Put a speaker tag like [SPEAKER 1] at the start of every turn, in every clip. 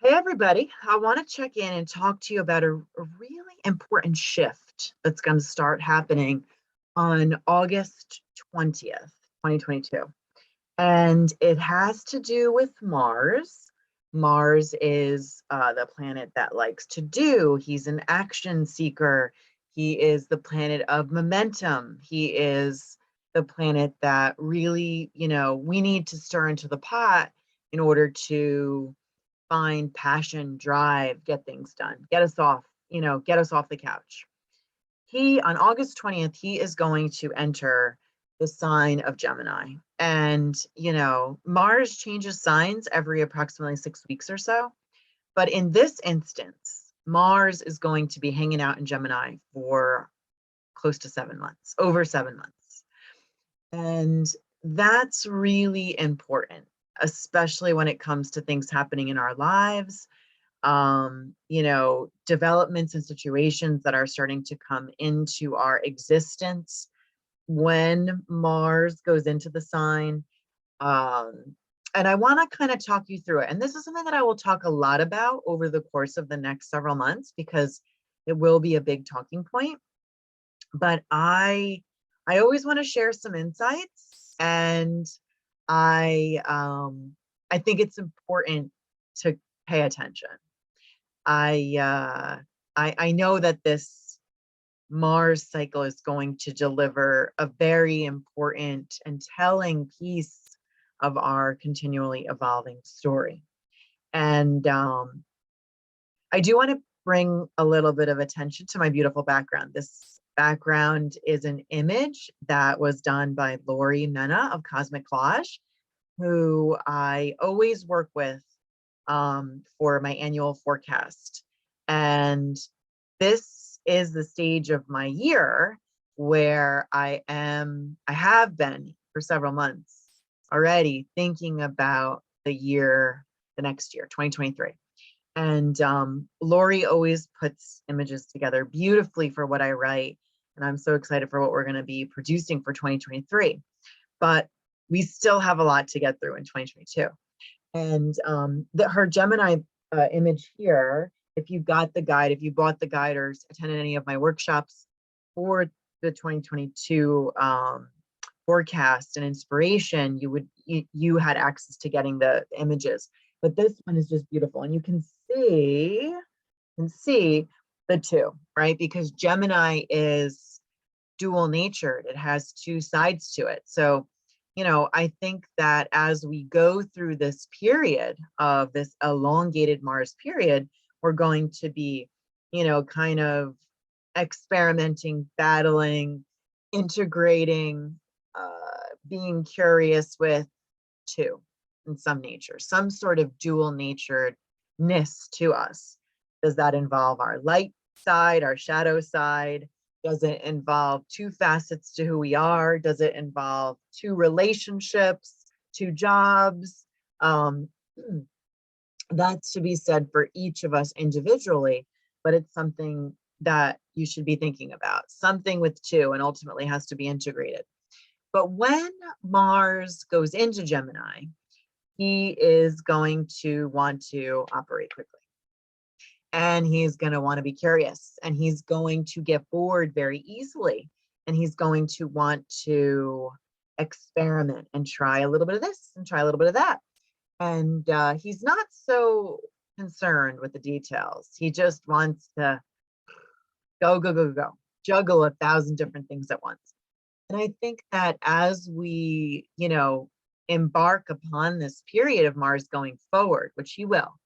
[SPEAKER 1] Hey, everybody. I want to check in and talk to you about a really important shift that's going to start happening on August 20th, 2022. And it has to do with Mars. Mars is the planet that likes to do. He's an action seeker. He is the planet of momentum. He is the planet that really, we need to stir into the pot in order to find passion, drive, get things done, get us off the couch. He, on August 20th, he is going to enter the sign of Gemini. And, Mars changes signs every approximately 6 weeks or so. But in this instance, Mars is going to be hanging out in Gemini for close to 7 months, over 7 months. And that's really important, especially when it comes to things happening in our lives, developments and situations that are starting to come into our existence when Mars goes into the sign. And I want to kind of talk you through it. And this is something that I will talk a lot about over the course of the next several months because it will be a big talking point. But I always want to share some insights, and I think it's important to pay attention. I know that this Mars cycle is going to deliver a very important and telling piece of our continually evolving story. And I do want to bring a little bit of attention to my beautiful background. This background is an image that was done by Lori Mena of Cosmic Collage, who I always work with for my annual forecast. And this is the stage of my year where I have been for several months already thinking about the next year, 2023. And Lori always puts images together beautifully for what I write. And I'm so excited for what we're going to be producing for 2023. But we still have a lot to get through in 2022. And her Gemini image here, if you got the guide, if you bought the guide or attended any of my workshops for the 2022 forecast and inspiration, you had access to getting the images. But this one is just beautiful, and you can see the two, right? Because Gemini is dual natured; it has two sides to it. So, I think that as we go through this period of this elongated Mars period, we're going to be, kind of experimenting, battling, integrating, being curious with two in some nature, some sort of dual naturedness to us. Does that involve our light side, our shadow side? Does it involve two facets to who we are? Does it involve two relationships, two jobs? That's to be said for each of us individually, but it's something that you should be thinking about, something with two, and ultimately has to be integrated. But when Mars goes into Gemini, he is going to want to operate quickly. And he's going to want to be curious, and he's going to get bored very easily. And he's going to want to experiment and try a little bit of this and try a little bit of that. And he's not so concerned with the details. He just wants to go, juggle 1,000 different things at once. And I think that as we, embark upon this period of Mars going forward, which he will,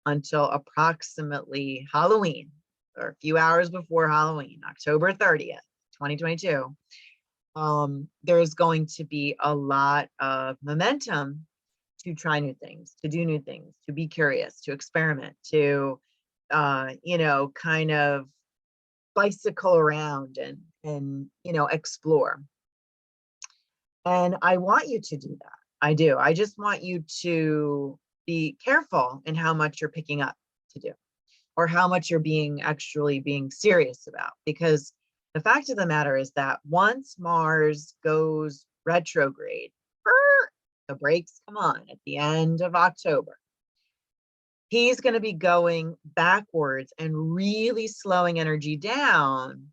[SPEAKER 1] until approximately Halloween, or a few hours before Halloween, October 30th, 2022, there's going to be a lot of momentum to try new things, to do new things, to be curious, to experiment, to, kind of bicycle around and explore. And I want you to do that. I do. I just want you to be careful in how much you're picking up to do, or how much you're actually being serious about. Because the fact of the matter is that once Mars goes retrograde, the brakes come on at the end of October. He's going to be going backwards and really slowing energy down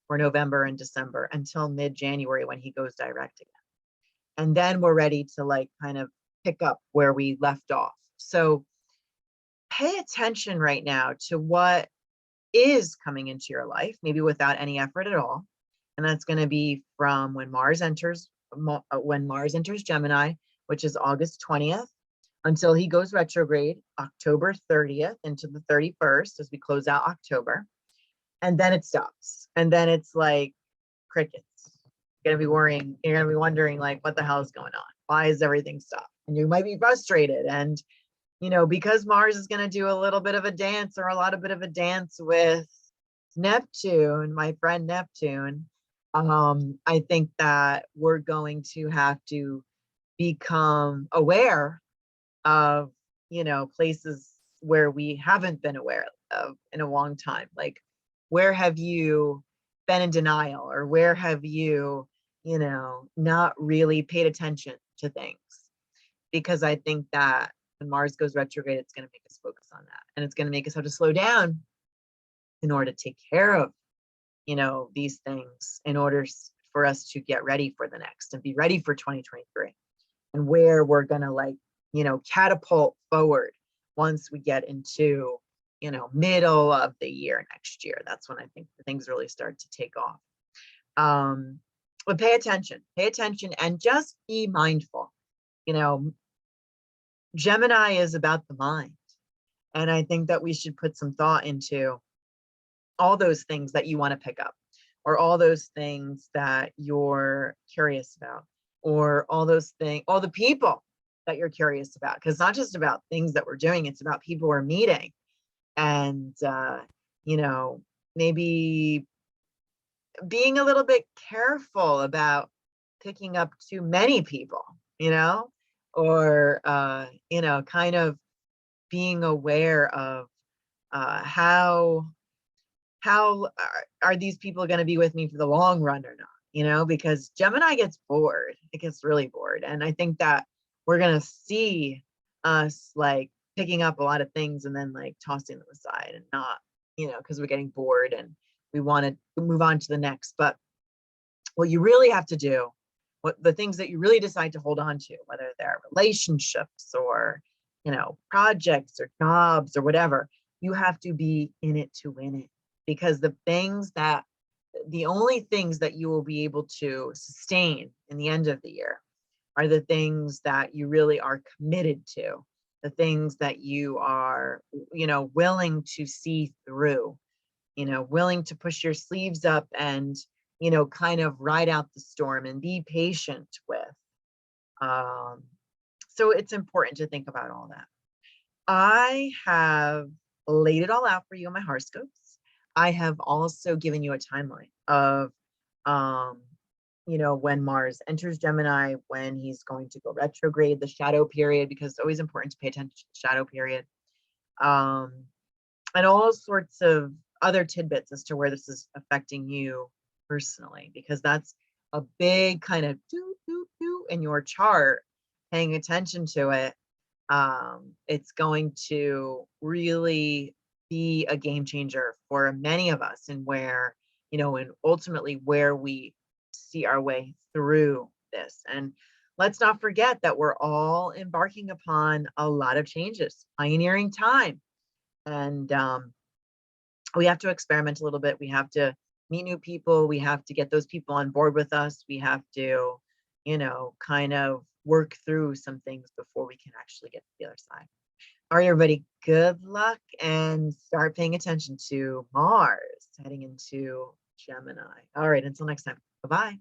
[SPEAKER 1] for November and December until mid-January when he goes direct again. And then we're ready to like kind of pick up where we left off. So pay attention right now to what is coming into your life, maybe without any effort at all. And that's going to be from when Mars enters Gemini, which is August 20th, until he goes retrograde October 30th into the 31st as we close out October. And then it stops. And then it's like crickets. You're going to be worrying. You're going to be wondering like, what the hell is going on? Why is everything stopped? And you might be frustrated. And, you know, because Mars is going to do a little bit of a dance or a lot of bit of a dance with Neptune, my friend Neptune, I think that we're going to have to become aware of, you know, places where we haven't been aware of in a long time. Like, where have you been in denial, or where have you, you know, not really paid attention to things? Because I think that when Mars goes retrograde, it's going to make us focus on that. And it's going to make us have to slow down in order to take care of, you know, these things in order for us to get ready for the next and be ready for 2023, and where we're going to like, you know, catapult forward once we get into, you know, middle of the year next year. That's when I think things really start to take off. But pay attention, and just be mindful. You know, Gemini is about the mind. And I think that we should put some thought into all those things that you want to pick up, or all those things that you're curious about, or all those things, all the people that you're curious about. Because it's not just about things that we're doing, it's about people we're meeting. And, you know, maybe being a little bit careful about picking up too many people, you know, or, you know, kind of being aware of how are these people going to be with me for the long run or not, you know, because Gemini gets bored. It gets really bored. And I think that we're going to see us like picking up a lot of things and then like tossing them aside and not, you know, because we're getting bored and we want to move on to the next. But what you really have to do, what the things that you really decide to hold on to, whether they're relationships or, you know, projects or jobs or whatever, you have to be in it to win it. Because the only things that you will be able to sustain in the end of the year are the things that you really are committed to, the things that you are, you know, willing to see through, you know, willing to push your sleeves up and, you know, kind of ride out the storm and be patient with. So it's important to think about all that. I have laid it all out for you in my horoscopes. I have also given you a timeline of, you know, when Mars enters Gemini, when he's going to go retrograde, the shadow period, because it's always important to pay attention to the shadow period, and all sorts of other tidbits as to where this is affecting you personally, because that's a big kind of do in your chart. Paying attention to it, it's going to really be a game changer for many of us, and where, you know, and ultimately where we see our way through this. And let's not forget that we're all embarking upon a lot of changes, pioneering time. And we have to experiment a little bit. We have to meet new people. We have to get those people on board with us. We have to, you know, kind of work through some things before we can actually get to the other side. All right, everybody, good luck, and start paying attention to Mars heading into Gemini. All right, until next time. Bye-bye.